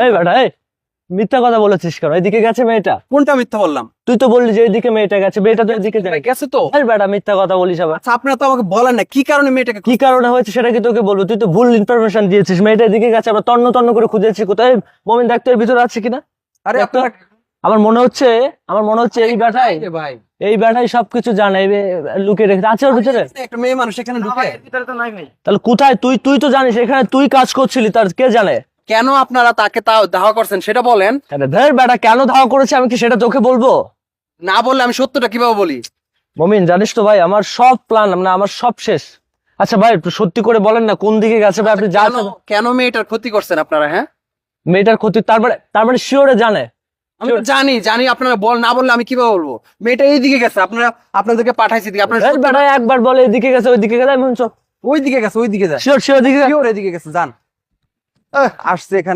এই বেটা এই মিথ্যা কথা বলেছিস কেন? এদিকে গেছে মেয়েটা। কোনটা মিথ্যা বললাম? তুই তো বললি যে এইদিকে মেয়েটা গেছে, মেয়েটা তো এদিকে যায়। গেছে তো। এই বেটা মিথ্যা কথা বলিস আবার। আচ্ছা আপনারা তো আমাকে বলেন না কি কারণে মেয়েটাকে কি কারণে হয়েছে সেটা কি তোকে বলবো? তুই তো ভুল ইনফরমেশন দিয়েছিস। মেয়েটা এদিকে গেছে, আমরা তন্ন তন্ন করে খুঁজেছি কোথায়। মমিন দেখতো এর ভিতরে আছে কিনা। আরে আপনারা আমার মনে হচ্ছে এই বেটাই সবকিছু জানে। লুকিয়ে রেখেছে, আছে ওর ভিতরে। একটা মেয়ে মানুষ এখানে ঢুকে তাহলে কোথায়? তুই তো জানিস এখানে তুই কাজ করছিলি, তার কে জানে? কেন আপনারা তাকে তাও ধাওয়া করছেন সেটা বলেন। আরে ধর বেটা, কেন ধাওয়া করেছে আমি কি সেটা তোকে বলবো? না বললে আমি সত্যটা কিভাবে বলি? মমিন জানিস তো ভাই, আমার সব প্ল্যান মানে আমার সব শেষ। আচ্ছা ভাই একটু সত্যি করে বলেন না কোন দিকে গেছে ভাই? আপনি কেন কেন মেয়েটার ক্ষতি করছেন আপনারা? হ্যাঁ মেয়েটার ক্ষতি তার মানে শিওরে জানে। আমি তো জানি আপনারা না বললে আমি কিভাবে বলবো? মেয়েটা এইদিকে গেছে, আপনাদেরকে পাঠাইছি দিকে আপনারা ধর বেটা একবার বলে এদিকে গেছে ওইদিকে গেছে, আমি ওইদিকে গেছে, ওইদিকে যায়। শিওর এদিকে শিওর এদিকে গেছে, যান। আসছে এখানে।